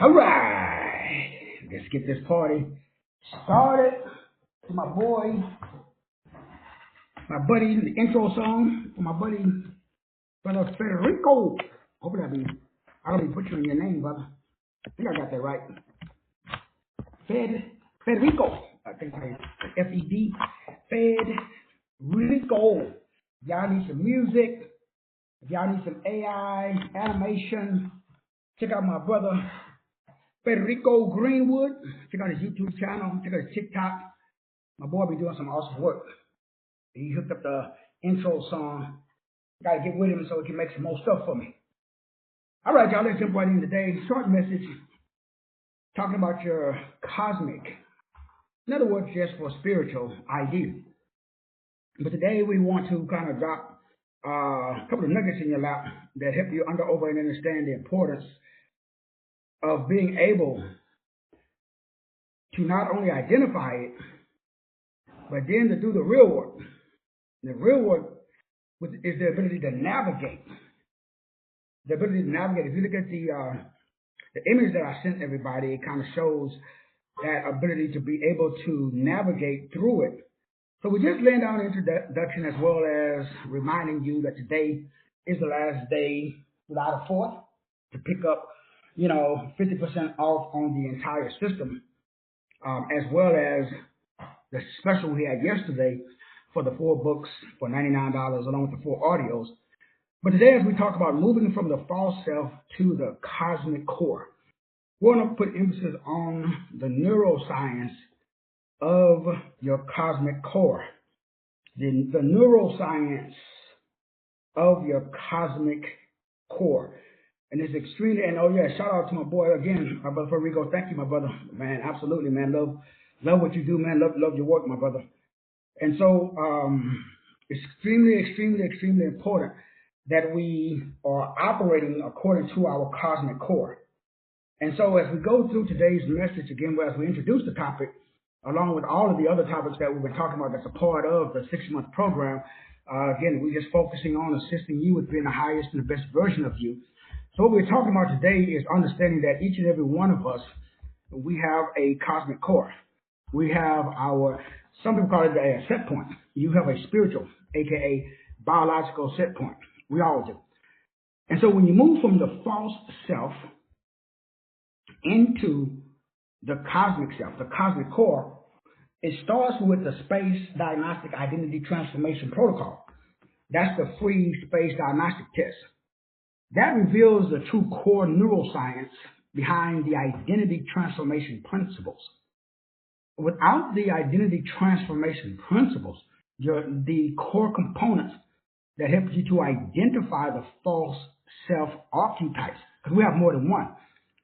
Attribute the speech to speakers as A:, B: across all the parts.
A: All right, let's get this party started. To my boy, my buddy, the intro song for my buddy, brother Federico. Hopefully I don't be butchering your name, brother. I think I got that right. Federico. I think it's F-E-D. Federico. Y'all need some music. If y'all need some AI, animation, check out my brother Federico Greenwood. Check out his YouTube channel. Check out his TikTok. My boy be doing some awesome work. He hooked up the intro song. Got to get with him so he can make some more stuff for me. All right, y'all, let's jump right in today. Short message talking about your cosmic, in other words, just for spiritual idea. But today we want to kind of drop a couple of nuggets in your lap that help you over and understand the importance of being able to not only identify it, but then to do the real work. The real work is the ability to navigate. The ability to navigate. If you look at the image that I sent everybody, it kind of shows that ability to be able to navigate through it. So we just laying down an introduction as well as reminding you that today is the last day without a fourth to pick up, 50% off on the entire system, as well as the special we had yesterday for the 4 books for $99 along with the 4 audios. But today, as we talk about moving from the false self to the cosmic core, we're going to put emphasis on the neuroscience of your cosmic core. The neuroscience of your cosmic core. And it's extremely, and oh yeah, shout out to my boy again, my brother Federico. Thank you, my brother. Man, absolutely, man. Love what you do, man. Love your work, my brother. And so it's extremely important that we are operating according to our cosmic core. And so as we go through today's message, again, as we introduce the topic, along with all of the other topics that we've been talking about that's a part of the 6-month program, again, we're just focusing on assisting you with being the highest and the best version of you. So what we're talking about today is understanding that each and every one of us, we have a cosmic core. We have some people call it a set point. You have a spiritual, aka biological set point. We all do. And so when you move from the false self into the cosmic self, the cosmic core, it starts with the Space Diagnostic Identity Transformation Protocol. That's the free space diagnostic test. That reveals the true core neuroscience behind the identity transformation principles. Without the identity transformation principles, the core components that help you to identify the false self archetypes, because we have more than one,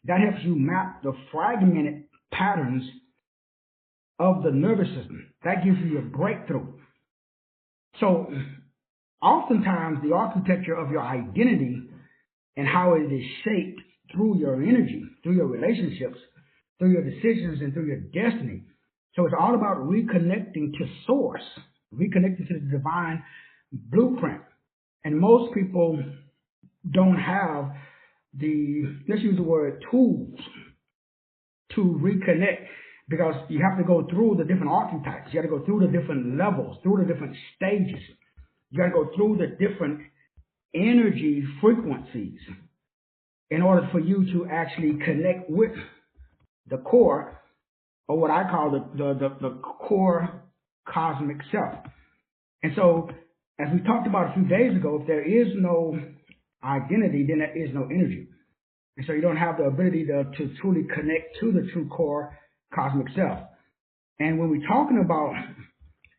A: that helps you map the fragmented patterns of the nervous system. That gives you a breakthrough. So oftentimes the architecture of your identity and how it is shaped through your energy, through your relationships, through your decisions, and through your destiny. So it's all about reconnecting to source, reconnecting to the divine blueprint. And most people don't have let's use the word tools to reconnect, because you have to go through the different archetypes. You got to go through the different levels, through the different stages. You got to go through the different energy frequencies in order for you to actually connect with the core, or what I call the core cosmic self. And so, as we talked about a few days ago, if there is no identity, then there is no energy. And so you don't have the ability to truly connect to the true core cosmic self. And when we're talking about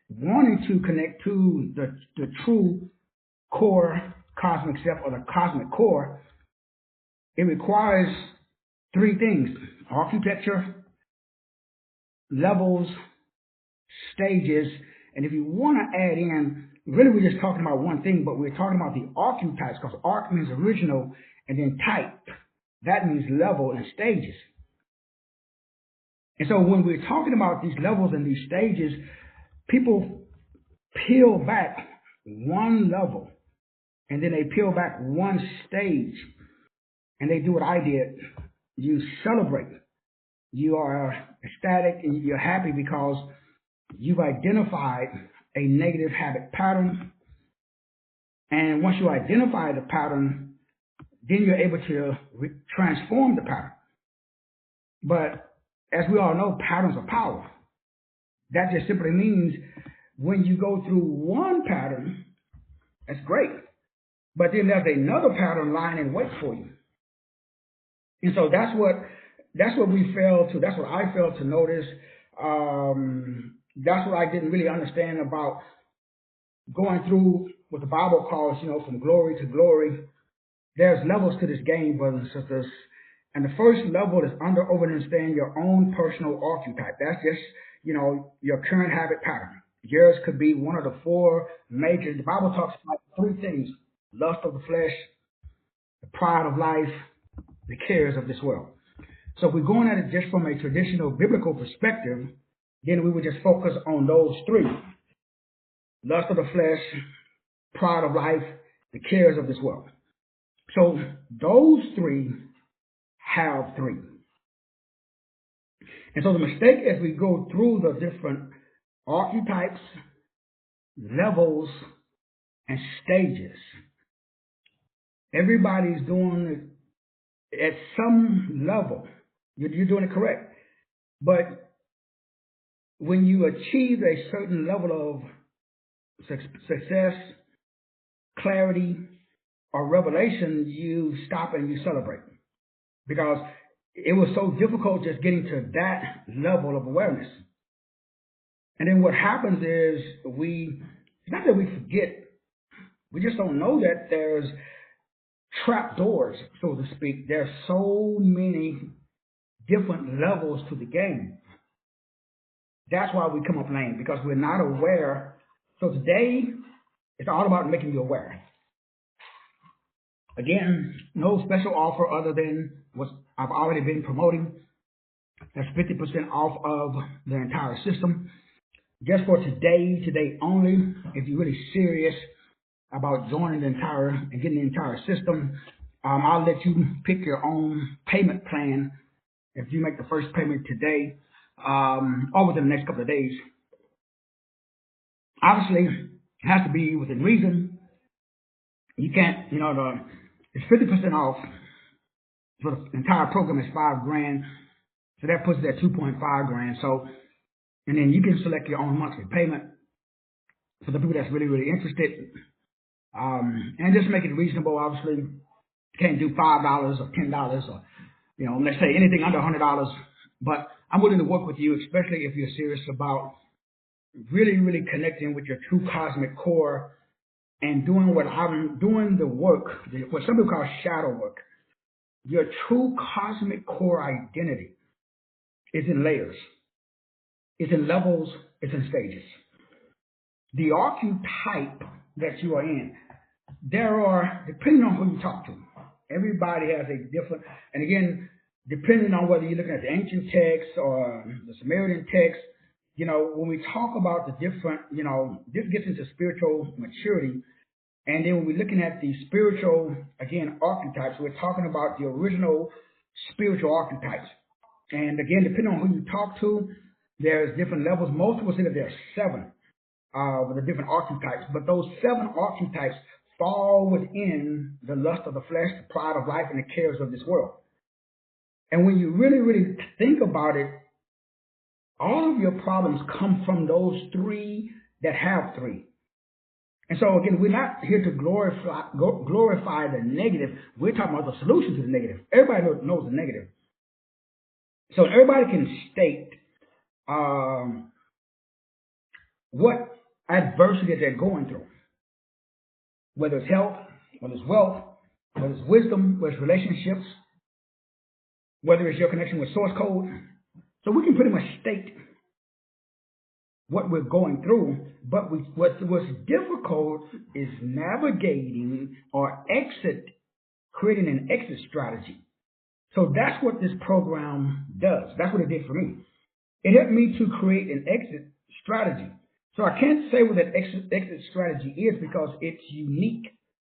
A: wanting to connect to the true core cosmic self, or the cosmic core, it requires 3 things: architecture, levels, stages. And if you want to add in, really we're just talking about one thing, but we're talking about the archetypes, because arch means original, and then type, that means level and stages. And so when we're talking about these levels and these stages, people peel back one level, and then they peel back one stage, and they do what I did. you celebrate. You are ecstatic and you're happy because you've identified a negative habit pattern. And once you identify the pattern, then you're able to transform the pattern. But as we all know, patterns are power. That just simply means when you go through one pattern, that's great. But then there's another pattern lying in wait for you. And so that's what we failed to, that's what I failed to notice. That's what I didn't really understand about going through what the Bible calls, from glory to glory. There's levels to this game, brothers and sisters. And the first level is understand your own personal archetype. That's just, your current habit pattern. Yours could be one of the four major. The Bible talks about three things: lust of the flesh, the pride of life, the cares of this world. So if we're going at it just from a traditional biblical perspective, then we would just focus on those three: lust of the flesh, pride of life, the cares of this world. So those three have three. And so the mistake as we go through the different archetypes, levels, and stages, everybody's doing it at some level. You're doing it correct. But when you achieve a certain level of success, clarity, or revelation, you stop and you celebrate. Because it was so difficult just getting to that level of awareness. And then what happens is it's not that we forget, we just don't know that there's trap doors, so to speak. There's so many different levels to the game. That's why we come up lame, because we're not aware. So today, it's all about making you aware. Again, no special offer other than what I've already been promoting. That's 50% off of the entire system. Just for today only, if you're really serious about joining the entire and getting the entire system, I'll let you pick your own payment plan if you make the first payment today or within the next couple of days. Obviously, it has to be within reason. You can't, it's 50% off. For the entire program is $5,000, so that puts it at 2.5 grand. So, and then you can select your own monthly payment for the people that's really, really interested. And just make it reasonable. Obviously, you can't do $5 or $10 or, let's say anything under $100. But I'm willing to work with you, especially if you're serious about really, really connecting with your true cosmic core and doing what I'm doing, the work, what some people call shadow work. Your true cosmic core identity is in layers, it's in levels, it's in stages. The archetype that you are in, there are, depending on who you talk to, everybody has a different, and again, depending on whether you're looking at the ancient texts or the Sumerian text, when we talk about the different, this gets into spiritual maturity. And then when we're looking at the spiritual, again, archetypes, we're talking about the original spiritual archetypes. And again, depending on who you talk to, there's different levels. Most people say that there are 7 with the different archetypes. But those 7 archetypes fall within the lust of the flesh, the pride of life, and the cares of this world. And when you really, really think about it, all of your problems come from those 3 that have 3. And so again, we're not here to glorify the negative. We're talking about the solution to the negative. Everybody knows the negative. So everybody can state what adversity they're going through, whether it's health, whether it's wealth, whether it's wisdom, whether it's relationships, whether it's your connection with source code. So we can pretty much state what we're going through, but what's difficult is navigating or creating an exit strategy. So that's what this program does. That's what it did for me. It helped me to create an exit strategy. So I can't say what that exit strategy is because it's unique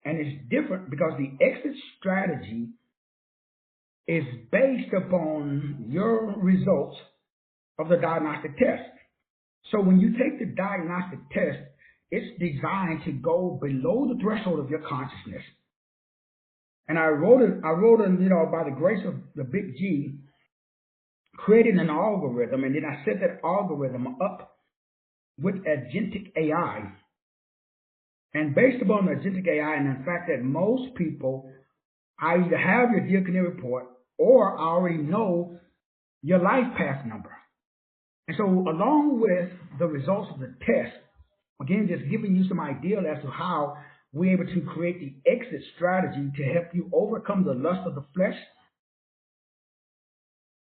A: and it's different, because the exit strategy is based upon your results of the diagnostic test. So when you take the diagnostic test, it's designed to go below the threshold of your consciousness. And I wrote it, by the grace of the big G, created an algorithm, and then I set that algorithm up with agentic AI. And based upon the agentic AI and the fact that most people either have your Dear Canary report or already know your life path number. And so along with the results of the test, again, just giving you some idea as to how we're able to create the exit strategy to help you overcome the lust of the flesh,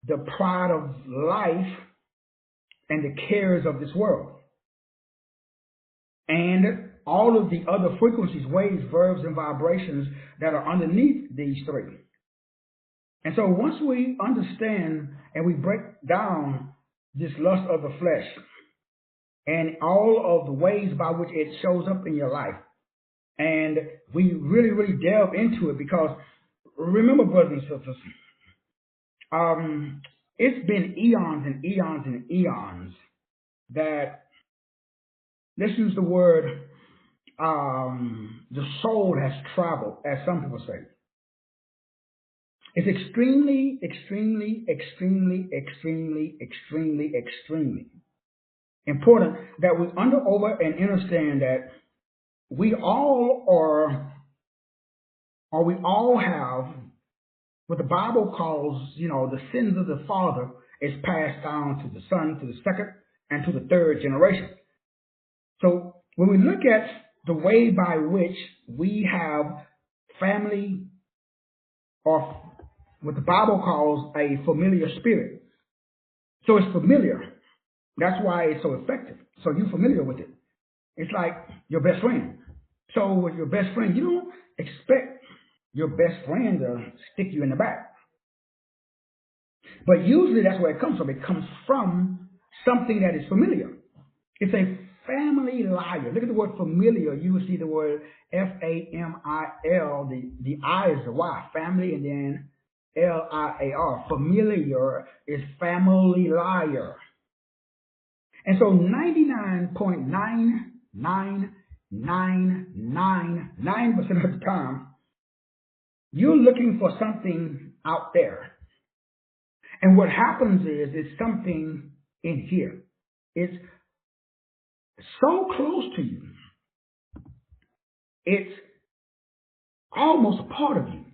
A: the pride of life, and the cares of this world. And all of the other frequencies, waves, verbs, and vibrations that are underneath these three. And so once we understand and we break down this lust of the flesh and all of the ways by which it shows up in your life, and we really, really delve into it, because remember, brothers and sisters, it's been eons and eons and eons that, let's use the word, the soul has traveled, as some people say. It's extremely, extremely, extremely, extremely, extremely, extremely important that we over and understand that we all are, or we all have, what the Bible calls, the sins of the father is passed down to the son, to the second, and to the third generation. So when we look at the way by which we have family, or what the Bible calls a familiar spirit. So it's familiar. That's why it's so effective. So you're familiar with it. It's like your best friend. So with your best friend, you don't expect your best friend to stick you in the back. But usually that's where it comes from. It comes from something that is familiar. It's a family liar. Look at the word familiar. You will see the word F-A-M-I-L. The I is the Y, family, and then L-I-A-R. Familiar is family liar. And so 99.9999% of the time, you're looking for something out there. And what happens is, it's something in here. It's so close to you. It's almost a part of you.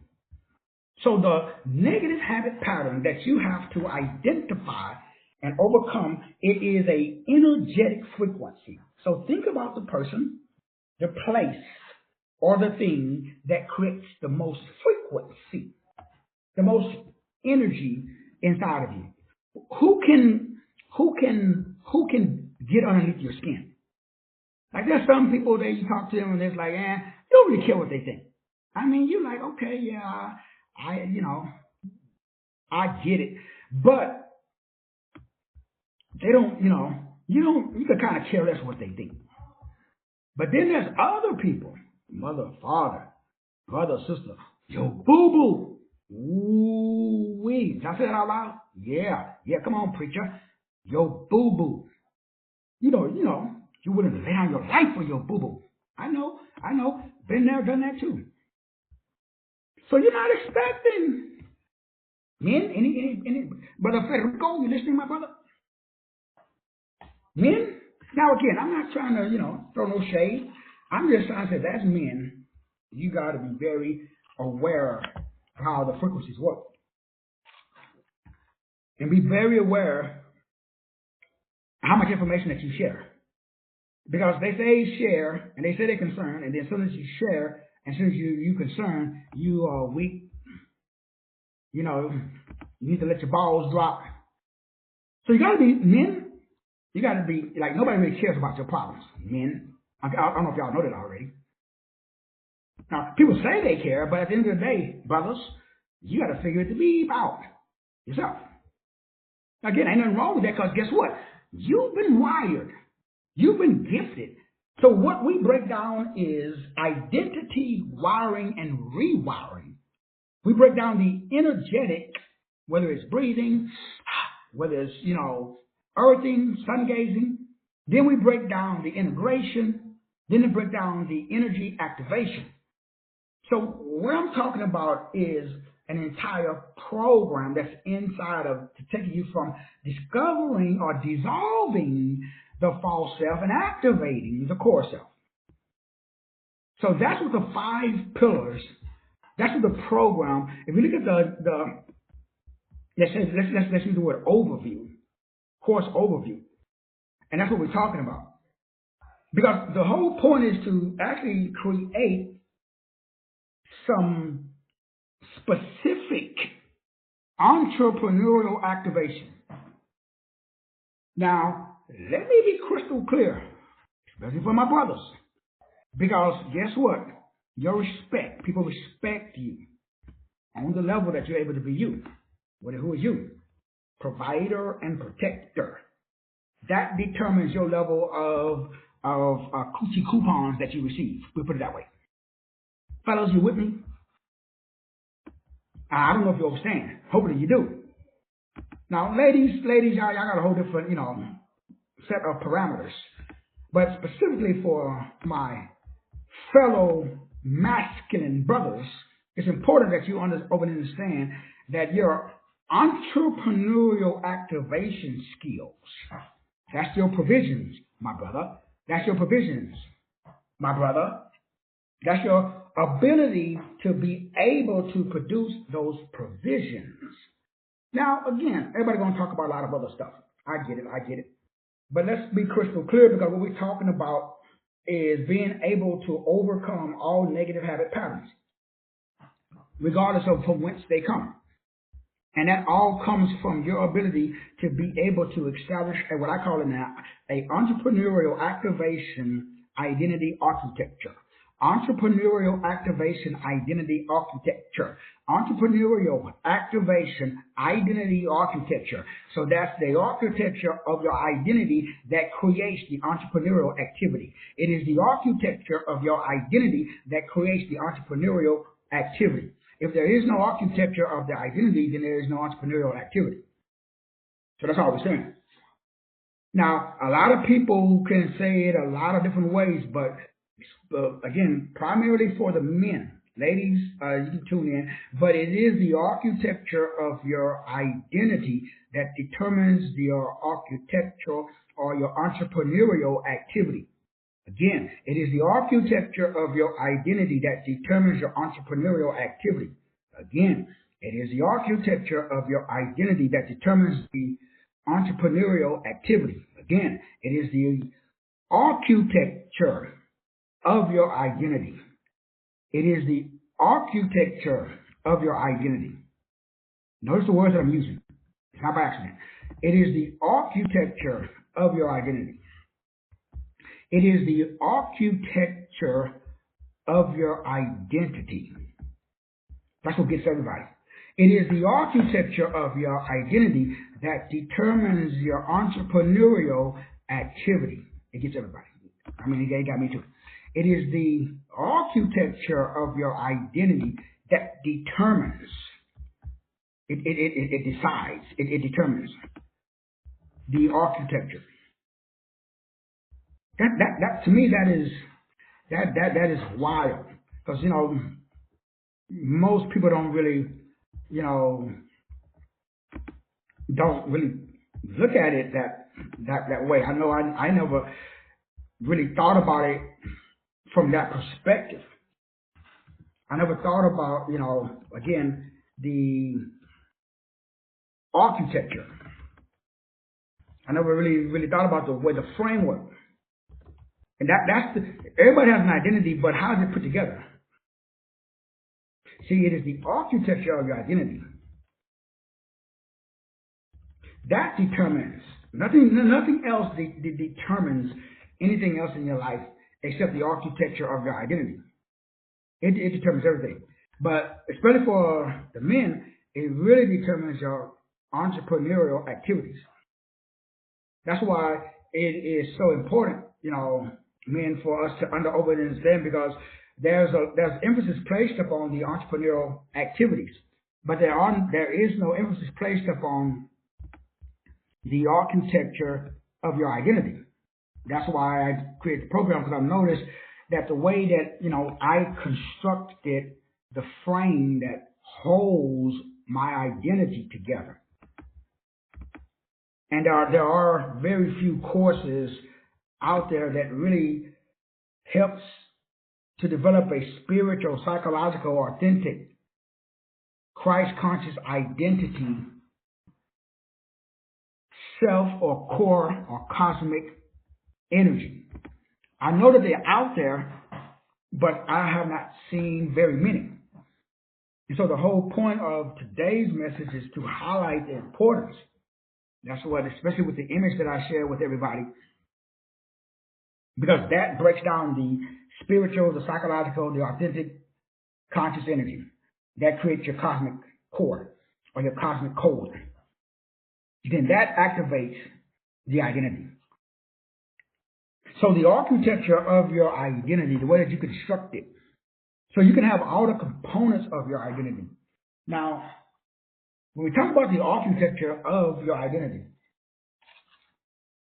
A: So the negative habit pattern that you have to identify and overcome, it is a energetic frequency. So think about the person, the place, or the thing that creates the most frequency, the most energy inside of you. Who can get underneath your skin? Like, there's some people that you talk to them and it's like, you don't really care what they think. I mean, you're like, okay, yeah, I get it. But they don't, you can kind of care less what they think. But then there's other people, mother, father, brother, sister, yo, boo-boo. Ooh-wee. Did I say that out loud? Yeah, come on, preacher. Yo, boo-boo. You're willing to lay down your life for your boo-boo. I know. Been there, done that too. So you're not expecting men, any Brother Federico, you listening, my brother? Men? Now again, I'm not trying to, throw no shade. I'm just trying to say, that's men. You got to be very aware of how the frequencies work. And be very aware how much information that you share. Because they say share, and they say they're concerned, and then as soon as you share, and as soon as you concern, you are weak. You need to let your balls drop. So you got to be men. You got to be like, nobody really cares about your problems, men. I don't know if y'all know that already. Now, people say they care, but at the end of the day, brothers, you got to figure it to be out yourself. Again, ain't nothing wrong with that, because guess what? You've been wired. You've been gifted. So what we break down is identity wiring and rewiring. We break down the energetic, whether it's breathing, whether it's, earthing, sun gazing. Then we break down the integration. Then we break down the energy activation. So what I'm talking about is an entire program that's inside of to take you from discovering or dissolving the false self and activating the core self. So that's what the 5 pillars. That's what the program. If you look at the let's use the word overview, course overview, and that's what we're talking about. Because the whole point is to actually create some specific entrepreneurial activation. Now, let me be crystal clear, especially for my brothers, because guess what? People respect you on the level that you're able to be you. Who is you? Provider and protector. That determines your level of coochie coupons that you receive. We'll put it that way. Fellas, you with me? I don't know if you understand. Hopefully you do. Now, ladies, y'all got a whole different, set of parameters. But specifically for my fellow masculine brothers, it's important that you understand that your entrepreneurial activation skills, that's your provisions, my brother. That's your provisions, my brother. That's your ability to be able to produce those provisions. Now, again, everybody's going to talk about a lot of other stuff. I get it. But let's be crystal clear, because what we're talking about is being able to overcome all negative habit patterns, regardless of from whence they come. And that all comes from your ability to be able to establish what I call an entrepreneurial activation identity architecture. Entrepreneurial activation identity architecture. Entrepreneurial activation identity architecture. So that's the architecture of your identity that creates the entrepreneurial activity. It is the architecture of your identity that creates the entrepreneurial activity. If there is no architecture of the identity, then there is no entrepreneurial activity. So that's all we're saying. Now, a lot of people can say it a lot of different ways, but again, primarily for the men. Ladies, you can tune in, but it is the architecture of your identity that determines your architectural or your entrepreneurial activity. Again, it is the architecture of your identity that determines your entrepreneurial activity. Again, it is the architecture of your identity that determines the entrepreneurial activity. Again, it is the architecture of your identity. It is the architecture of your identity. Notice the words that I'm using. It's not by accident. It is the architecture of your identity. It is the architecture of your identity. That's what gets everybody. It is the architecture of your identity that determines your entrepreneurial activity. It gets everybody. I mean, it got me too. It is the architecture of your identity that determines. It decides. It determines the architecture. That to me that is wild, because most people don't really don't really look at it that way. I know I never really thought about it from that perspective. I never thought about again the architecture. I never really thought about the framework. And everybody has an identity, but how is it put together? See, it is the architecture of your identity that determines nothing else determines anything else in your life except the architecture of your identity. It determines everything, but especially for the men, it really determines your entrepreneurial activities. That's why it is so important, men, for us to understand, because there's emphasis placed upon the entrepreneurial activities, but there is no emphasis placed upon the architecture of your identity. That's why I created the program, because I've noticed that the way that I constructed the frame that holds my identity together, and there are very few courses out there that really helps to develop a spiritual, psychological, authentic, Christ-conscious identity, self or core or cosmic energy. I know that they're out there, but I have not seen very many. And so the whole point of today's message is to highlight the importance. That's what, especially with the image that I share with everybody, because that breaks down the spiritual, the psychological, the authentic, conscious energy. That creates your cosmic core or your cosmic code. Then that activates the identity. So the architecture of your identity, the way that you construct it, so you can have all the components of your identity. Now, when we talk about the architecture of your identity,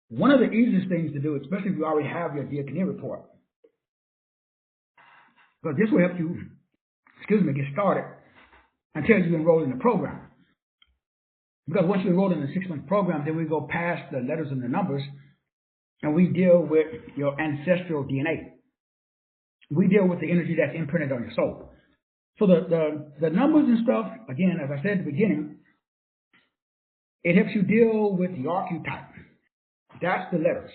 A: one of the easiest things to do, especially if you already have your diaconia report, because this will help you, get started until you enroll in the program. Because once you enroll in the 6-month program, then we go past the letters and the numbers, and we deal with your ancestral DNA. We deal with the energy that's imprinted on your soul. So the numbers and stuff, again, as I said at the beginning, it helps you deal with the archetype. That's the letters.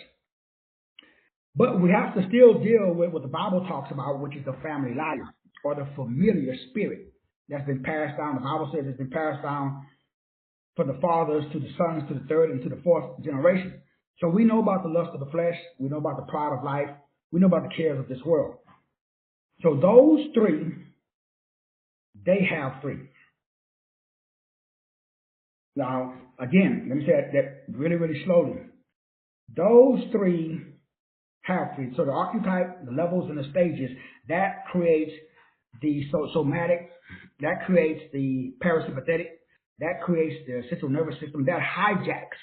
A: But we have to still deal with what the Bible talks about, which is the family line or the familiar spirit that's been passed down. The Bible says it's been passed down from the fathers to the sons to the third and to the fourth generation. So we know about the lust of the flesh. We know about the pride of life. We know about the cares of this world. So those three, they have three. Now, again, let me say that really, really slowly. Those three have three. So the archetype, the levels, and the stages, that creates the somatic, that creates the parasympathetic, that creates the central nervous system, that hijacks.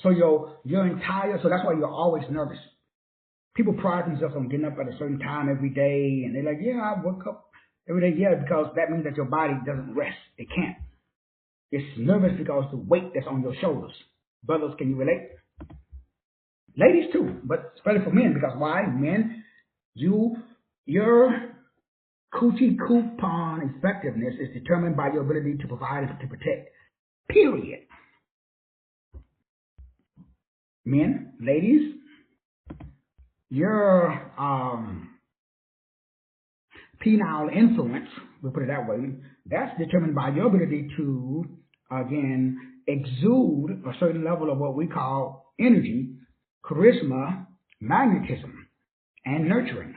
A: So your entire, so that's why you're always nervous. People pride themselves on getting up at a certain time every day, and they're like, yeah, I wake up every day, yeah, because that means that your body doesn't rest. It can't. It's nervous because the weight that's on your shoulders. Brothers, can you relate? Ladies too, but especially for men, because why? Men, your coochie coupon effectiveness is determined by your ability to provide and to protect. Period. Men, ladies, your penile influence, we'll put it that way, that's determined by your ability to, again, exude a certain level of what we call energy, charisma, magnetism, and nurturing.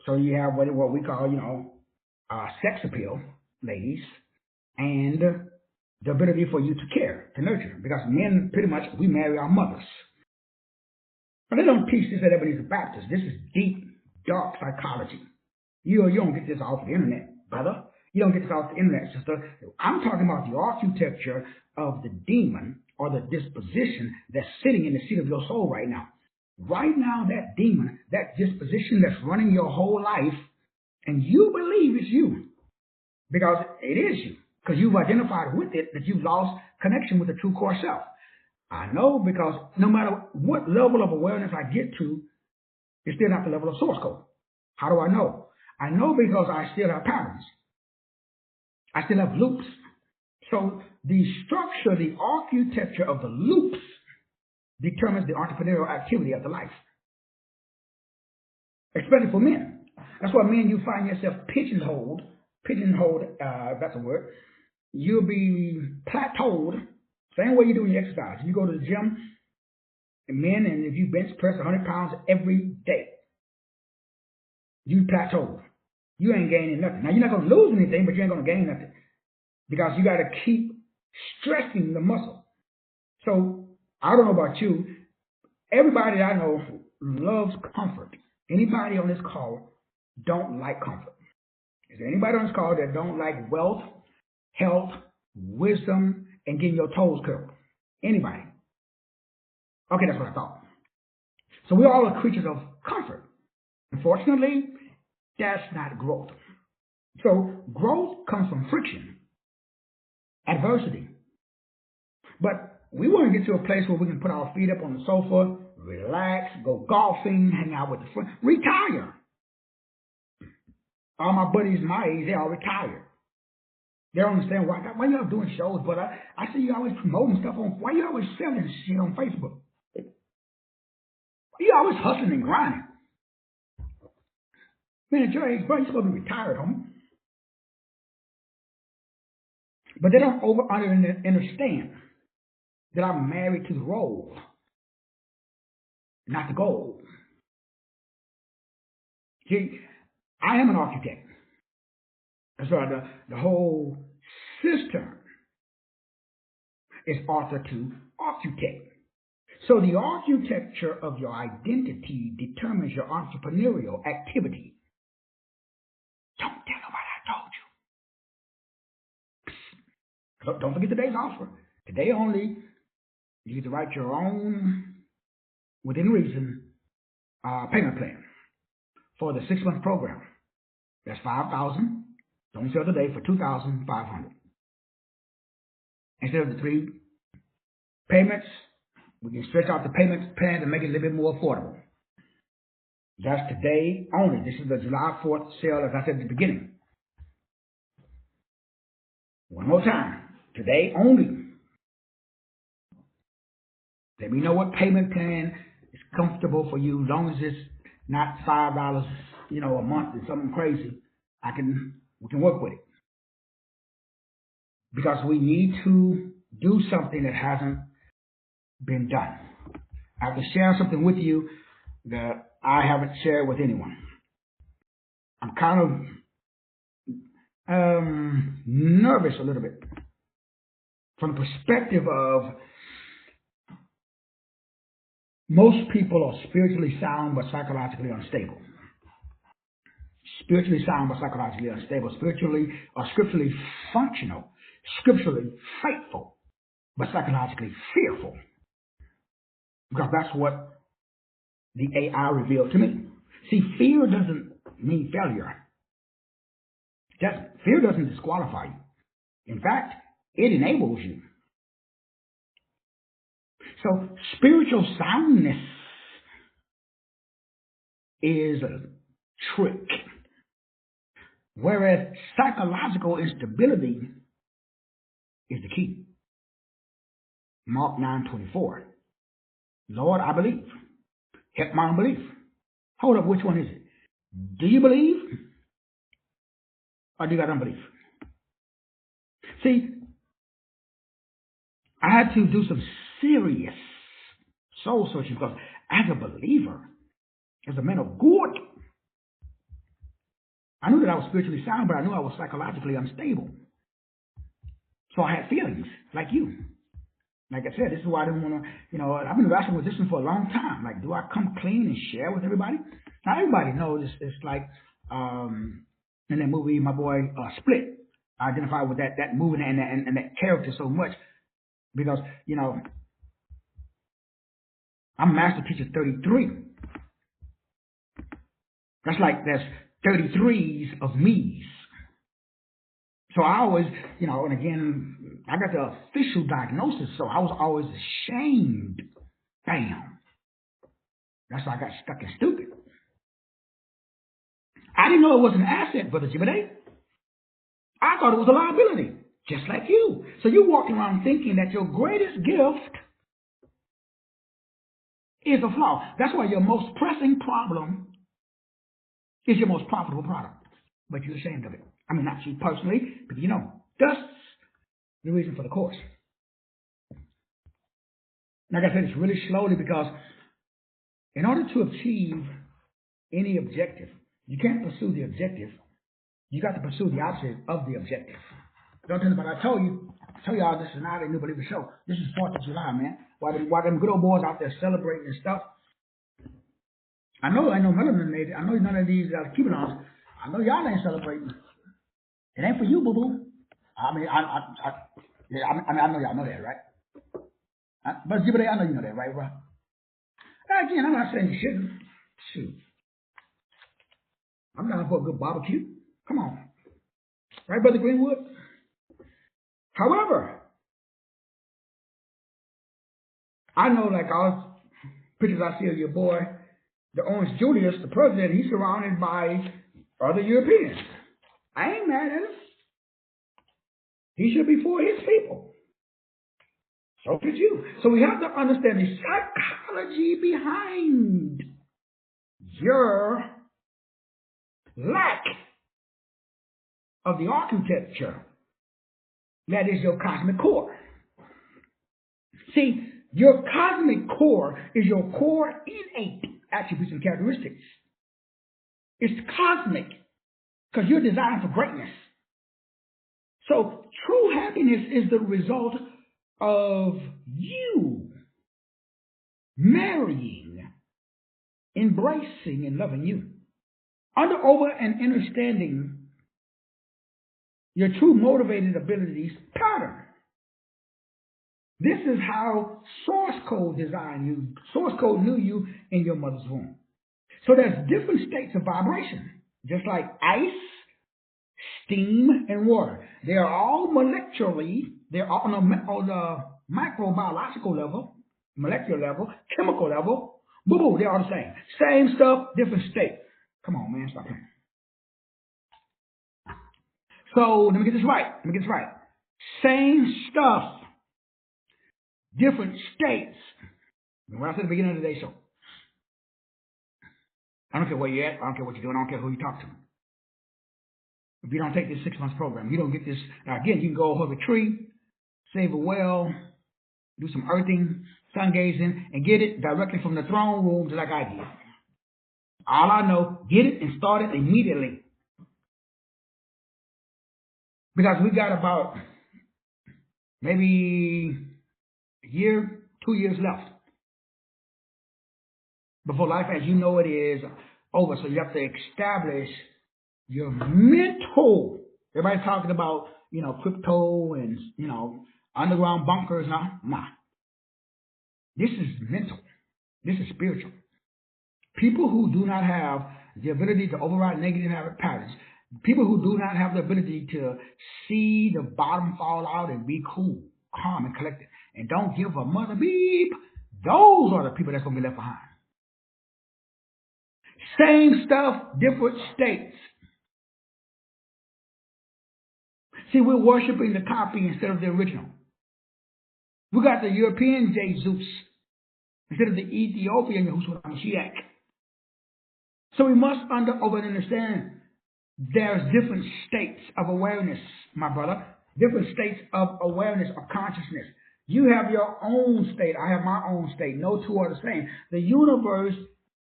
A: So you have what we call, sex appeal, ladies, and the ability for you to care, to nurture. Because men, pretty much, we marry our mothers. But they don't teach this at Ebenezer Baptist. This is deep, dark psychology. You don't get this off the internet, brother. You don't get this off the internet, sister. I'm talking about the architecture of the demon or the disposition that's sitting in the seat of your soul right now. Right now, that demon, that disposition that's running your whole life, and you believe it's you, because it is you, because you've identified with it that you've lost connection with the true core self. I know, because no matter what level of awareness I get to, it's still not the level of source code. How do I know? I know because I still have patterns. I still have loops. So the structure, the architecture of the loops determines the entrepreneurial activity of the life, especially for men. That's why men, you find yourself pigeonholed, that's a word. You'll be plateaued, same way you do when you exercise. You go to the gym, and men, and if you bench press 100 pounds every day, you plateau. You ain't gaining nothing. Now, you're not going to lose anything, but you ain't going to gain nothing, because you got to keep stressing the muscle. So I don't know about you. Everybody that I know loves comfort. Anybody on this call don't like comfort? Is there anybody on this call that don't like wealth, health, wisdom, and getting your toes curled? Anybody? Okay, that's what I thought. So we all are creatures of comfort. Unfortunately, that's not growth. So growth comes from friction, adversity. But we want to get to a place where we can put our feet up on the sofa, relax, go golfing, hang out with the friends, retire. All my buddies my age, they all retired. They don't understand why y'all doing shows, but I see you always promoting stuff on, why you always selling shit on Facebook? You always hustling and grinding. Man, at your age, bro, you're supposed to be retired, homie. But they don't understand that I'm married to the role, not the goal. See, I am an architect. That's why the whole system is author to architect. So the architecture of your identity determines your entrepreneurial activity. Don't tell nobody I told you. Don't forget today's offer. Today only, you get to write your own, within reason, payment plan for the 6-month program. That's $5,000. Don't sell today for $2,500. Instead of the 3 payments, we can stretch out the payment plan to make it a little bit more affordable. That's today only. This is the July 4th sale, as I said at the beginning. One more time. Today only. Let me know what payment plan is comfortable for you, as long as it's not $5, a month or something crazy. We can work with it. Because we need to do something that hasn't been done. I have to share something with you that I haven't shared with anyone. I'm kind of nervous a little bit from the perspective of most people are spiritually sound but psychologically unstable. Spiritually sound but psychologically unstable. Spiritually or scripturally functional. Scripturally faithful but psychologically fearful. Because that's what the AI revealed to me. See, fear doesn't mean failure. Fear doesn't disqualify you. In fact, it enables you. So spiritual soundness is a trick, whereas psychological instability is the key. Mark 9:24. Lord, I believe. Help my unbelief. Hold up, which one is it? Do you believe? Or do you got unbelief? See, I had to do some serious soul searching because as a believer, as a man of God, I knew that I was spiritually sound, but I knew I was psychologically unstable. So I had feelings like you. Like I said, this is why I didn't want to, I've been wrestling with this one for a long time. Like, do I come clean and share with everybody? Now, everybody knows it's like in that movie, my boy Split. I identify with that movie and that character so much because, I'm Master Teacher 33. That's like there's 33s of me's. So I always, and again, I got the official diagnosis, so I was always ashamed. Bam. That's why I got stuck in stupid. I didn't know it was an asset, Brother Jimmy. I thought it was a liability, just like you. So you're walking around thinking that your greatest gift is a flaw. That's why your most pressing problem is your most profitable product. But you're ashamed of it. I mean, not you personally, but that's the reason for the course. Like I said, it's really slowly because in order to achieve any objective, you can't pursue the objective. You got to pursue the opposite of the objective. Don't tell anybody. I tell y'all this is not a New Believer show. This is 4th of July, man. While them good old boys out there celebrating and stuff, I know I know melanated. I know none of these Cubans. I know y'all ain't celebrating. It ain't for you, boo boo. Yeah, I know y'all know that, right? But Jibber, I know you know that, right, bro? Again, I'm not saying you shouldn't. Shoot, I'm down for a good barbecue. Come on, right, Brother Greenwood? However, I know, like all pictures I see of your boy, the Orange Julius, the president, he's surrounded by other Europeans. I ain't mad at him. He should be for his people. So could you. So we have to understand the psychology behind your lack of the architecture that is your cosmic core. See, your cosmic core is your core innate attributes and characteristics. It's cosmic because you're designed for greatness. So true happiness is the result of you marrying, embracing, and loving you. Over and understanding your true motivated abilities pattern. This is how source code designed you. Source code knew you in your mother's womb. So there's different states of vibration, just like ice, steam, and water. They are all molecularly, they're all on the microbiological level, molecular level, chemical level. Boo-boo, they're all the same. Same stuff, different state. Come on, man, stop playing. So let me get this right. Same stuff, different states. When I said at the beginning of the day, so I don't care where you're at, I don't care what you're doing, I don't care who you talk to. If you don't take this 6 months program, you don't get this. Now again, you can go hug a tree, save a well, do some earthing, sun gazing, and get it directly from the throne room, just like I did. All I know, get it and start it immediately. Because we got about maybe a year, 2 years left before life as you know it is over. So you have to establish your mental. Everybody's talking about, crypto and, underground bunkers. Nah. This is mental. This is spiritual. People who do not have the ability to override negative habit patterns, people who do not have the ability to see the bottom fall out and be cool, calm, and collected, and don't give a mother beep, those are the people that's going to be left behind. Same stuff, different states. See, we're worshiping the copy instead of the original. We got the European Jesus instead of the Ethiopian Yahushua HaMashiach. So we must understand there's different states of awareness, my brother. Different states of awareness, of consciousness. You have your own state. I have my own state. No two are the same. The universe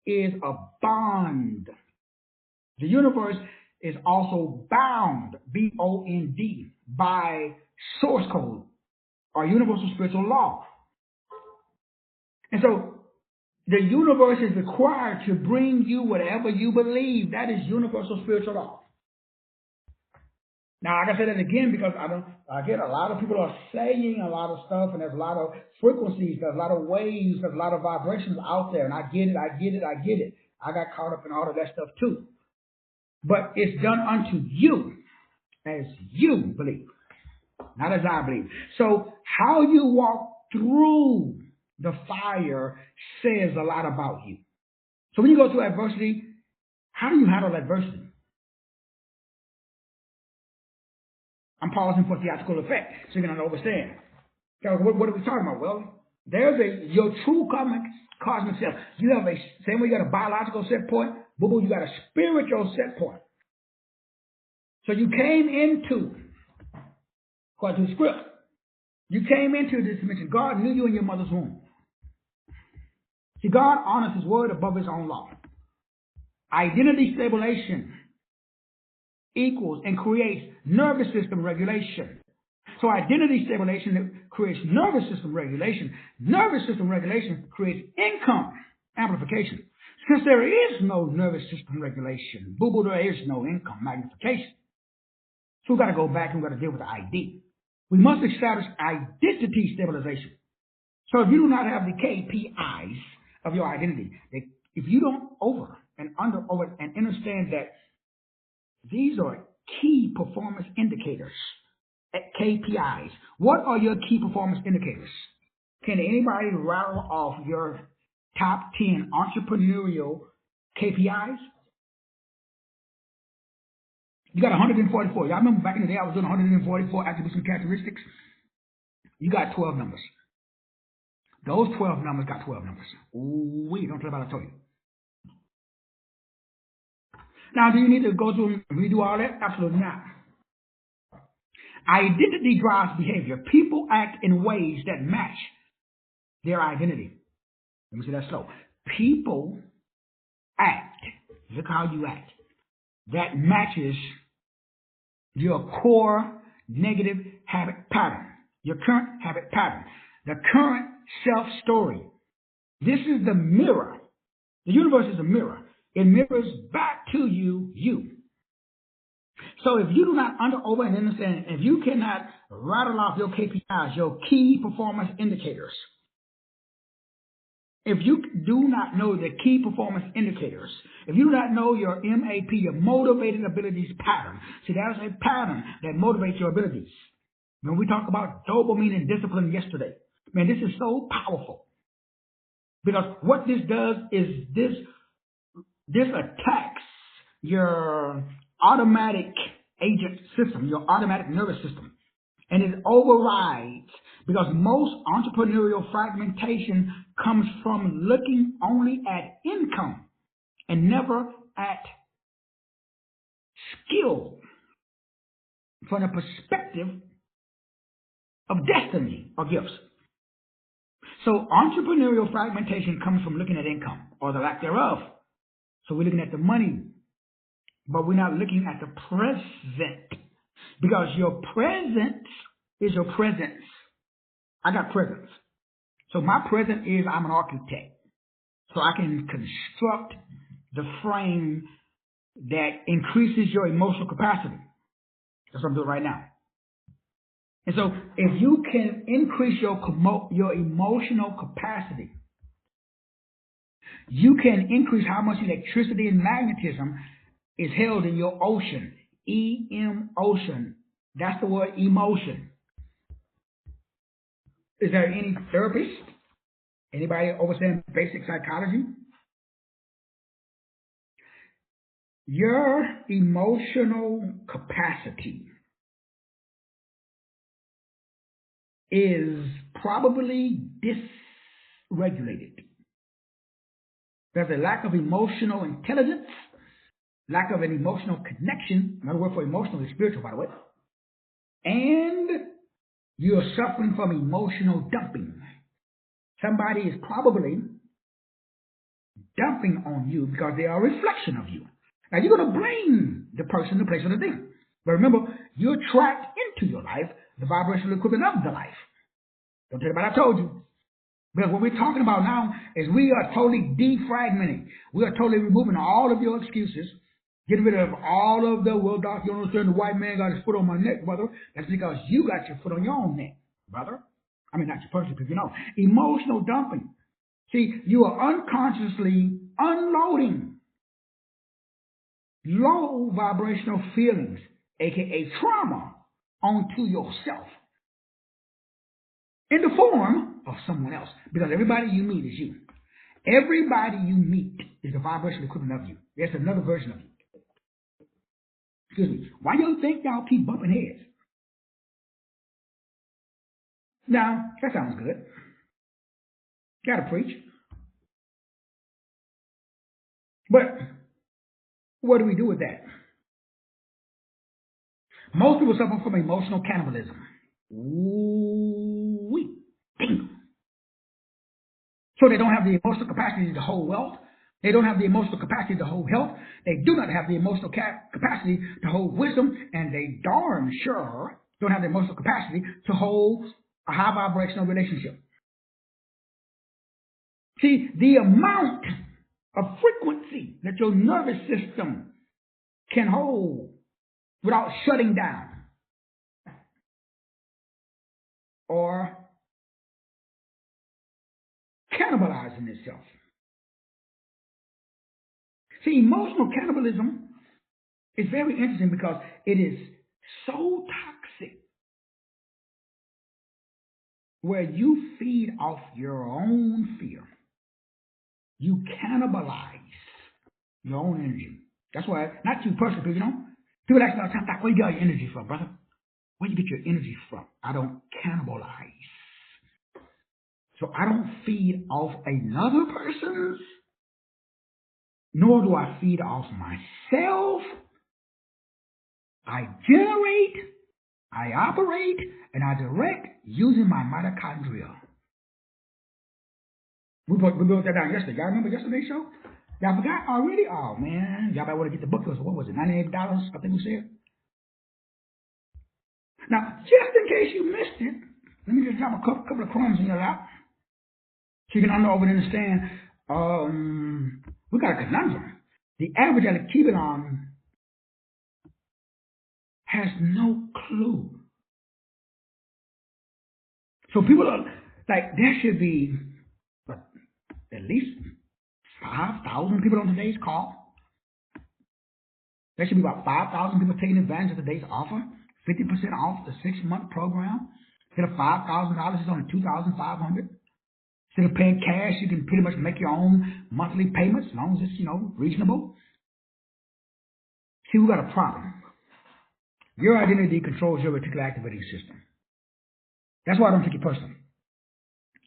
A: is a bond. The universe is also bound, B-O-N-D, by source code or universal spiritual law. And so the universe is required to bring you whatever you believe. That is universal spiritual law. Now, I gotta say that again because I get a lot of people are saying a lot of stuff, and there's a lot of frequencies, there's a lot of waves, there's a lot of vibrations out there, and I get it. I got caught up in all of that stuff too. But it's done unto you as you believe, not as I believe. So how you walk through the fire says a lot about you. So when you go through adversity, how do you handle adversity? I'm pausing for theatrical effect so you can understand. What are we talking about? Well, there's your true cosmic self. You have same way you got a biological set point, boo-boo, you got a spiritual set point. So you came into, according to the script, you came into this dimension. God knew you in your mother's womb. See, God honors his word above his own law. Identity stabilization equals and creates nervous system regulation. So identity stabilization creates nervous system regulation. Nervous system regulation creates income amplification. Since there is no nervous system regulation, boo-boo, there is no income magnification. So we've got to go back and we've got to deal with the ID. We must establish identity stabilization. So if you do not have the KPIs of your identity, if you don't over and understand that these are key performance indicators, KPIs. What are your key performance indicators? Can anybody rattle off your top 10 entrepreneurial KPIs? You got 144. Y'all remember back in the day I was doing 144 attributes and characteristics? You got 12 numbers. Those 12 numbers got 12 numbers. Ooh, don't tell about I told you. Now, do you need to go through and redo all that? Absolutely not. Identity drives behavior. People act in ways that match their identity. Let me say that slow. People act. Look how you act. That matches your core negative habit pattern. Your current habit pattern. The current self-story. This is the mirror. The universe is a mirror. It mirrors back to you. So if you do not over and understand, if you cannot rattle off your KPIs, your key performance indicators, if you do not know the key performance indicators, if you do not know your MAP, your motivated abilities pattern, see, that is a pattern that motivates your abilities. When we talked about dopamine and discipline yesterday, man, this is so powerful. Because what this does is this attacks your automatic agent system, your automatic nervous system. And it overrides, because most entrepreneurial fragmentation comes from looking only at income and never at skill from the perspective of destiny or gifts. So entrepreneurial fragmentation comes from looking at income or the lack thereof. So we're looking at the money, but we're not looking at the present, because your presence is your presence. I got presence. So my present is I'm an architect. So I can construct the frame that increases your emotional capacity. That's what I'm doing right now. And so if you can increase your emotional capacity, you can increase how much electricity and magnetism is held in your ocean. Ocean. That's the word emotion. Is there any therapist? Anybody understand basic psychology? Your emotional capacity is probably dysregulated. There's a lack of emotional intelligence, lack of an emotional connection. Another word for emotional is spiritual, by the way. And you're suffering from emotional dumping. Somebody is probably dumping on you because they are a reflection of you. Now, you're going to blame the person, the place, or the thing. But remember, you attract into your life the vibrational equivalent of the life. Don't tell anybody I told you. Because what we're talking about now is we are totally defragmenting. We are totally removing all of your excuses, getting rid of all of the, well, doc, you don't understand, the white man got his foot on my neck, brother. That's because you got your foot on your own neck, brother. I mean, not your person, because you know. Emotional dumping. See, you are unconsciously unloading low vibrational feelings, aka trauma, onto yourself in the form of someone else. Because everybody you meet is you. Everybody you meet is the vibrational equivalent of you. There's another version of you. Excuse me. Why do you think y'all keep bumping heads? Now, that sounds good. Gotta preach. But what do we do with that? Most people suffer from emotional cannibalism. Ooh-wee. So they don't have the emotional capacity to hold wealth. They don't have the emotional capacity to hold health. They do not have the emotional capacity to hold wisdom. And they darn sure don't have the emotional capacity to hold a high vibrational relationship. See, the amount a frequency that your nervous system can hold without shutting down or cannibalizing itself. See, emotional cannibalism is very interesting because it is so toxic where you feed off your own fear. You cannibalize your own energy. That's why, not you personally, you know. People ask me all the time, where you get your energy from, brother? Where you get your energy from? I don't cannibalize. So I don't feed off another person's, nor do I feed off myself. I generate, I operate, and I direct using my mitochondria. We broke that down yesterday. Y'all remember yesterday's show? Y'all forgot already? Oh, man. Y'all might want to get the book. What was it, $98, I think we said? Now, just in case you missed it, let me just drop a couple of crumbs in your lap so you can understand. We got a conundrum. The average Keeping has no clue. So people are like, there should be at least 5,000 people on today's call. There should be about 5,000 people taking advantage of today's offer. 50% off the 6-month program. Instead of $5,000, it's only $2,500. Instead of paying cash, you can pretty much make your own monthly payments as long as it's, reasonable. See, we got a problem. Your identity controls your reticular activating system. That's why I don't take it personally.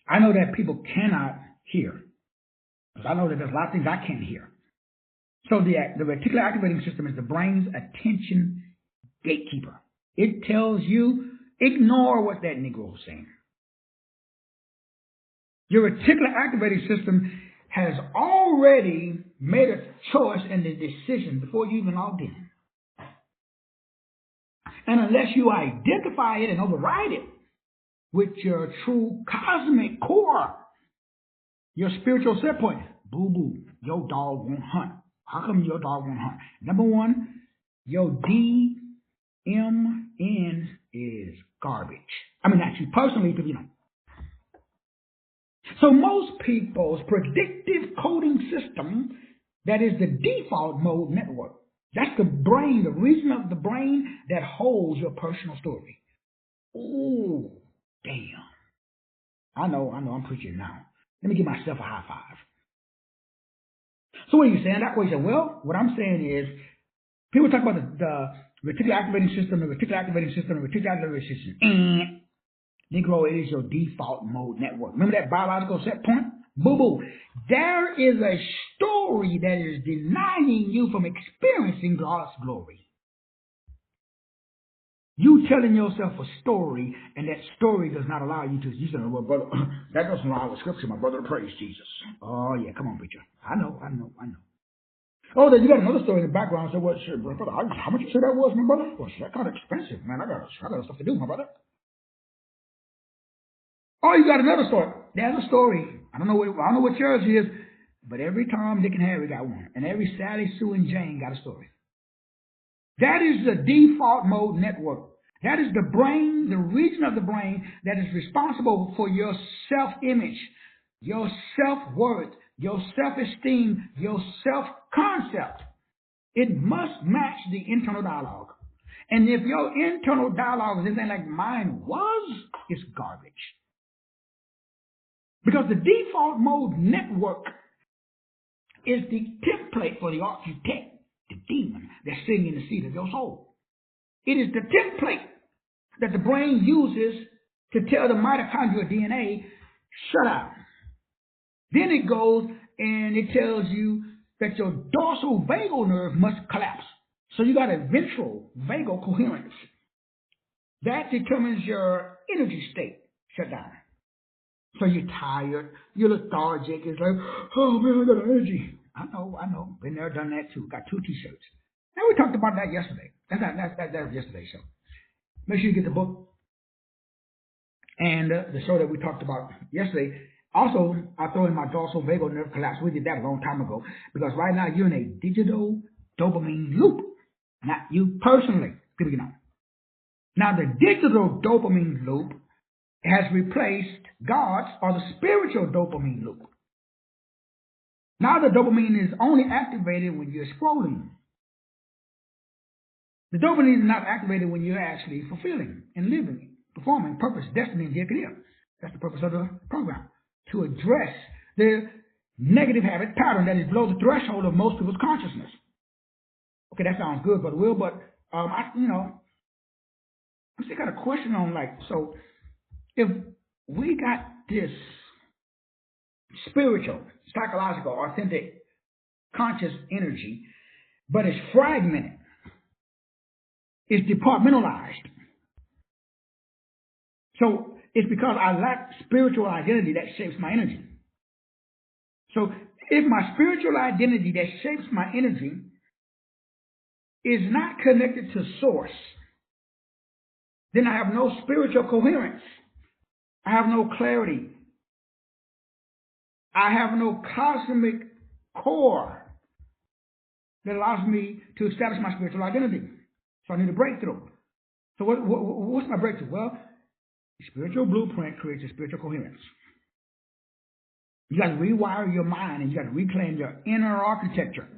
A: I know that people cannot hear. I know that there's a lot of things I can't hear. So the reticular activating system is the brain's attention gatekeeper. It tells you, ignore what that Negro is saying. Your reticular activating system has already made a choice and a decision before you even logged in. And unless you identify it and override it with your true cosmic core, your spiritual set point, boo-boo, your dog won't hunt. How come your dog won't hunt? Number one, your DMN is garbage. I mean, actually, personally, So most people's predictive coding system, that is the default mode network. That's the brain, the region of the brain that holds your personal story. Ooh, damn. I know, I'm preaching now. Let me give myself a high five. So what are you saying? That way you say, well, what I'm saying is, people talk about the reticular activating system, the reticular activating system, the reticular activating system. And Negro, it is your default mode network. Remember that biological set point? Boo-boo. There is a story that is denying you from experiencing God's glory. You telling yourself a story, and that story does not allow you to. You say, well, brother, that doesn't allow the scripture, my brother, to praise Jesus. Oh, yeah, come on, preacher. I know. Oh, then you got another story in the background. So, what, shit, brother, how much you say that was, my brother? Well, shit, that kind of expensive, man. I got stuff to do, my brother. Oh, you got another story. There's a story. I don't know what yours is, but every Tom, Dick, and Harry got one. And every Sally, Sue, and Jane got a story. That is the default mode network. That is the brain, the region of the brain that is responsible for your self-image, your self-worth, your self-esteem, your self-concept. It must match the internal dialogue. And if your internal dialogue is anything like mine was, it's garbage. Because the default mode network is the template for the architect, the demon that's sitting in the seat of your soul. It is the template that the brain uses to tell the mitochondrial DNA, shut up. Then it goes and it tells you that your dorsal vagal nerve must collapse. So you got a ventral vagal coherence. That determines your energy state, shut down. So you're tired, you're lethargic, it's like, oh man, I got energy. I know. Been there, done that too. Got 2 t-shirts. And we talked about that yesterday. That's yesterday's show. Make sure you get the book and the show that we talked about yesterday. Also, I throw in my dorsal vagal nerve collapse. We did that a long time ago because right now you're in a digital dopamine loop. Not you personally. People, you know. Now the digital dopamine loop has replaced God's or the spiritual dopamine loop. Now the dopamine is only activated when you're scrolling. The dopamine is not activated when you're actually fulfilling and living, performing, purpose, destiny, and here. That's the purpose of the program, to address the negative habit pattern that is below the threshold of most people's consciousness. Okay, that sounds good, Brother Will, but I still got a question on so if we got this spiritual, psychological, authentic, conscious energy, but it's fragmented, it's departmentalized. So it's because I lack spiritual identity that shapes my energy. So if my spiritual identity that shapes my energy is not connected to source, then I have no spiritual coherence. I have no clarity. I have no cosmic core that allows me to establish my spiritual identity. So I need a breakthrough. So what's my breakthrough? Well, the spiritual blueprint creates a spiritual coherence. You got to rewire your mind and you got to reclaim your inner architecture.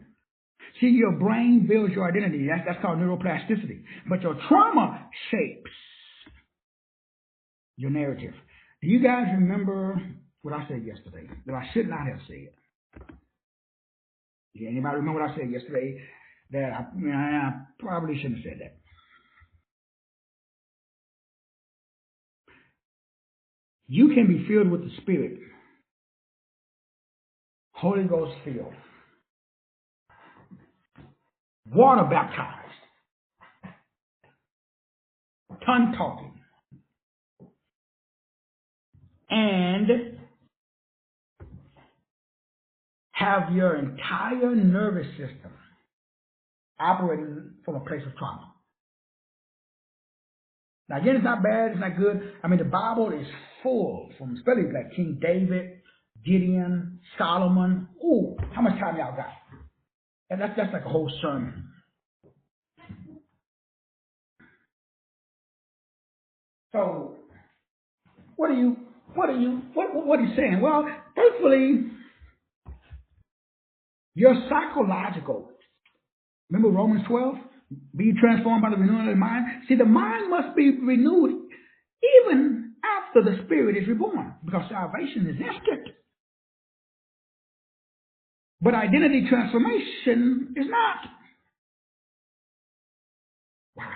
A: See, your brain builds your identity. That's called neuroplasticity. But your trauma shapes your narrative. Do you guys remember what I said yesterday that I should not have said? Yeah, anybody remember what I said yesterday that I probably shouldn't have said that? You can be filled with the Spirit, Holy Ghost filled, water baptized, tongue talking, and have your entire nervous system operating from a place of trauma. Now again, it's not bad, it's not good. I mean, the Bible is full, from especially like King David, Gideon, Solomon. Ooh, how much time y'all got? And that's like a whole sermon. So what are you saying? Well, thankfully, your psychological. Remember Romans 12? Be transformed by the renewing of the mind. See, the mind must be renewed even after the spirit is reborn, because salvation is instant. But identity transformation is not. Wow.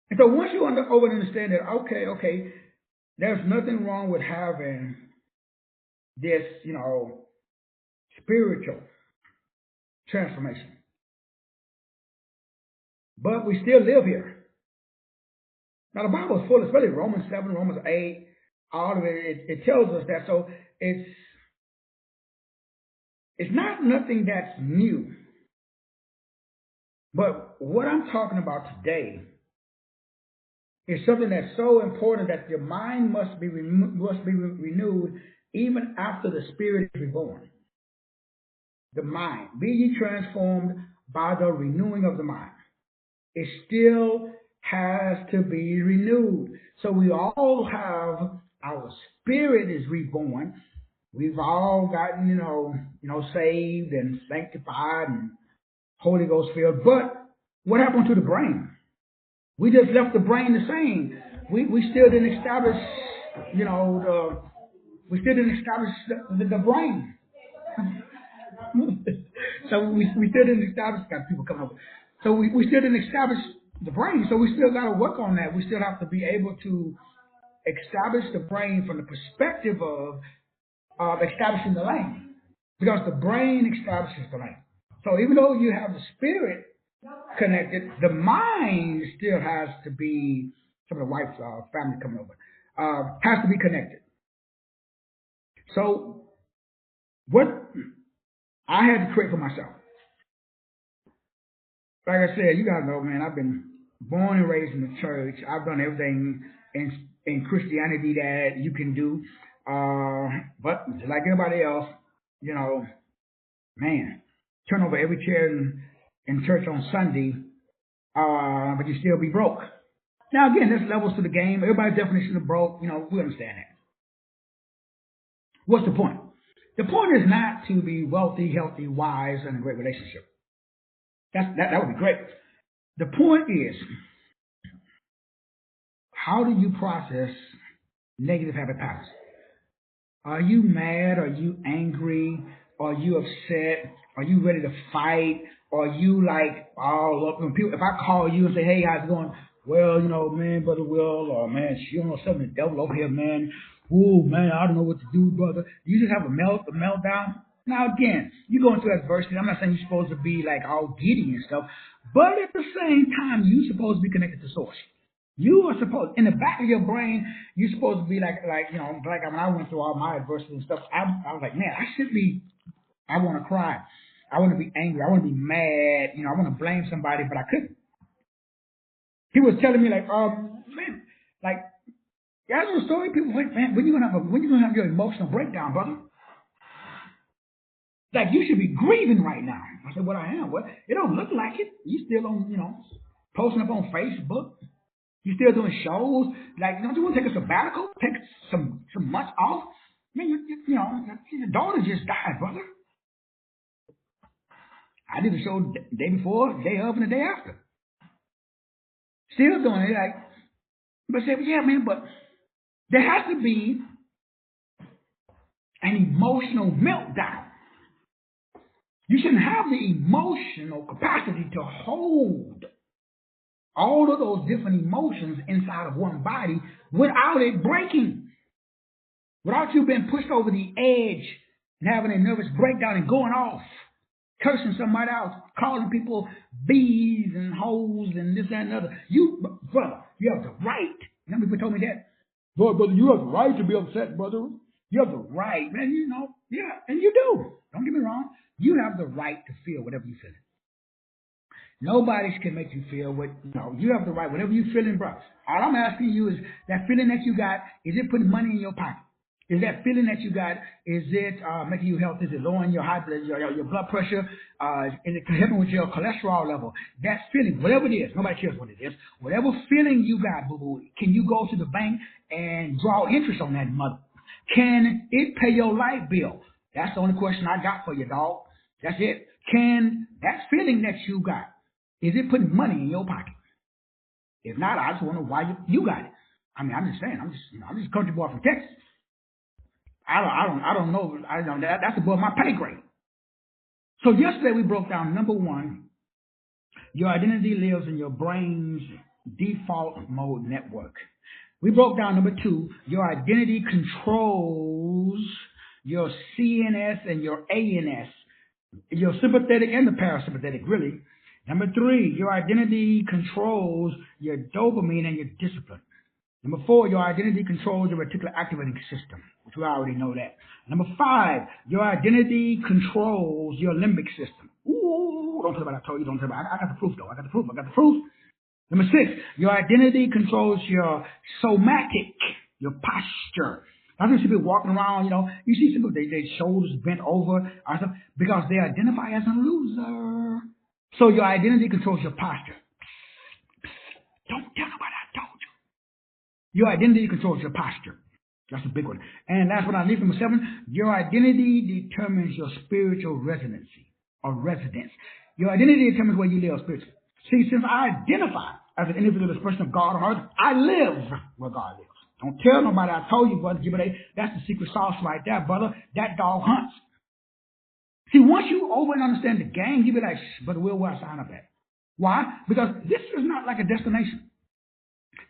A: And so once you understand that, okay, there's nothing wrong with having this, spiritual transformation. But we still live here. Now the Bible is full, especially Romans 7, Romans 8, all of it tells us that. So it's not nothing that's new. But what I'm talking about today is something that's so important that your mind must be renewed even after the spirit is reborn. The mind. Be ye transformed by the renewing of the mind. It still has to be renewed. So we all have, our spirit is reborn. We've all gotten, saved and sanctified and Holy Ghost filled. But what happened to the brain? We just left the brain the same. We still didn't establish, we still didn't establish the brain. So we still didn't establish, got people coming over. So we still didn't establish the brain. So we still got to work on that. We still have to be able to establish the brain from the perspective of establishing the lane. Because the brain establishes the lane. So even though you have the spirit connected, the mind still has to be, some of the wife's family coming over, has to be connected. So what I had to create for myself. Like I said, you guys know, man, I've been born and raised in the church. I've done everything in Christianity that you can do. But like everybody else, you know, man, turn over every chair in church on Sunday, but you still be broke. Now again, there's levels to the game. Everybody's definition of broke, we understand that. What's the point? The point is not to be wealthy, healthy, wise, and a great relationship. That would be great. The point is, how do you process negative habit patterns? Are you mad? Are you angry? Are you upset? Are you ready to fight? Are you like all up? When people, if I call you and say, "Hey, how's it going?" Well, man, brother Will, or man, she don't know something, the devil over here, man. Ooh, man, I don't know what to do, brother. You just have a meltdown. Now again, you go into adversity. I'm not saying you're supposed to be like all giddy and stuff, but at the same time, you're supposed to be connected to source. You are supposed, in the back of your brain, you're supposed to be like when I went through all my adversity and stuff, I was like, man, I want to cry. I want to be angry. I want to be mad. I want to blame somebody, but I couldn't. He was telling me like, man, like, that's a story. People wait, man, when you gonna have your emotional breakdown, brother? Like, you should be grieving right now. I said, well, I am. Well, it don't look like it. You still on, posting up on Facebook. You still doing shows? Like, don't you want to take a sabbatical? Take some months off? I mean, your daughter just died, brother. I did a show the day before, day of, and the day after. Still doing it, like, but say, yeah, man, but there has to be an emotional meltdown. You shouldn't have the emotional capacity to hold all of those different emotions inside of one body without it breaking. Without you being pushed over the edge and having a nervous breakdown and going off, cursing somebody else, calling people bees and hoes and this, that, and the other. Brother, you have the right. People told me that. Brother, you have the right to be upset, brother. You have the right, man, yeah, and you do. Don't get me wrong. You have the right to feel whatever you feel. Nobody can make you feel what, you have the right, whatever you feeling, bro. All I'm asking you is that feeling that you got, is it putting money in your pocket? Is that feeling that you got, is it making you healthy? Is it lowering your your blood pressure? Is it helping with your cholesterol level? That feeling, whatever it is, nobody cares what it is. Whatever feeling you got, boo-boo, can you go to the bank and draw interest on that mother? Can it pay your light bill? That's the only question I got for you, dog. That's it. Can that feeling that you got, is it putting money in your pocket? If not, I just wonder why you got it. I mean, I'm just saying. I'm just a country boy from Texas. I don't know. That's above my pay grade. So yesterday we broke down number one, your identity lives in your brain's default mode network. We broke down number two, your identity controls your CNS and your ANS, your sympathetic and the parasympathetic, really. Number three, your identity controls your dopamine and your discipline. Number four, your identity controls your reticular activating system, which we already know that. Number five, your identity controls your limbic system. Ooh, don't tell me I told you, don't tell me. I got the proof, though. I got the proof. Number six, your identity controls your somatic, your posture. I see people walking around, you see people, their shoulders bent over or something, because they identify as a loser. So your identity controls your posture. Don't tell nobody I told you. Your identity controls your posture. That's a big one. And last but not least, number seven, your identity determines your spiritual residency or residence. Your identity determines where you live spiritually. See, since I identify as an individual expression of God on earth, I live where God lives. Don't tell nobody I told you, brother. That's the secret sauce right there, brother. That dog hunts. See, once you over and understand the game, you be like, brother, where I sign up at? Why? Because this is not like a destination.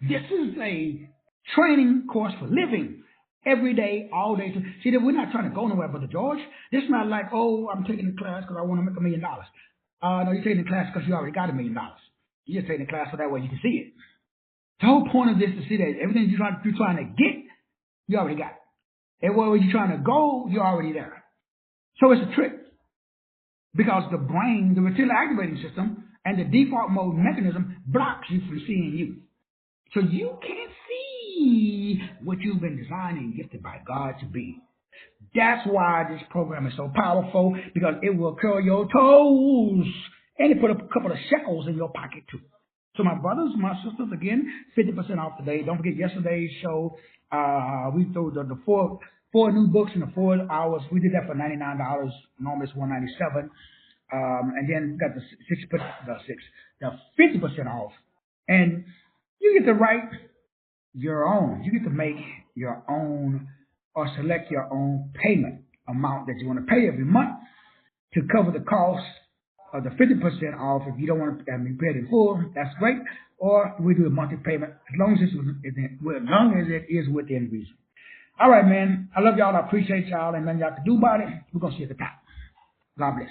A: This is a training course for living every day, all day. See, that we're not trying to go nowhere, Brother George. This is not like, oh, I'm taking the class because I want to make $1 million. No, you're taking the class because you already got $1 million. You're just taking the class so that way you can see it. The whole point of this is to see that everything you're trying to get, you already got it. And where you're trying to go, you're already there. So it's a trick. Because the brain, the reticular activating system, and the default mode mechanism blocks you from seeing you. So you can't see be what you've been designed and gifted by God to be. That's why this program is so powerful, because it will curl your toes and it put a couple of shekels in your pocket too. So my brothers, my sisters, again, 50% off today. Don't forget yesterday's show. We threw the four new books in the 4 hours. We did that for $99. Normally it's $197. And then we got the 50% off. And you get to write your own. You get to make your own or select your own payment amount that you want to pay every month to cover the cost of the 50% off. If you don't want to be paid in full, that's great. Or we do a monthly payment as long as it is within reason. All right, man. I love y'all. I appreciate y'all. And man, y'all can do about it. We're going to see you at the top. God bless.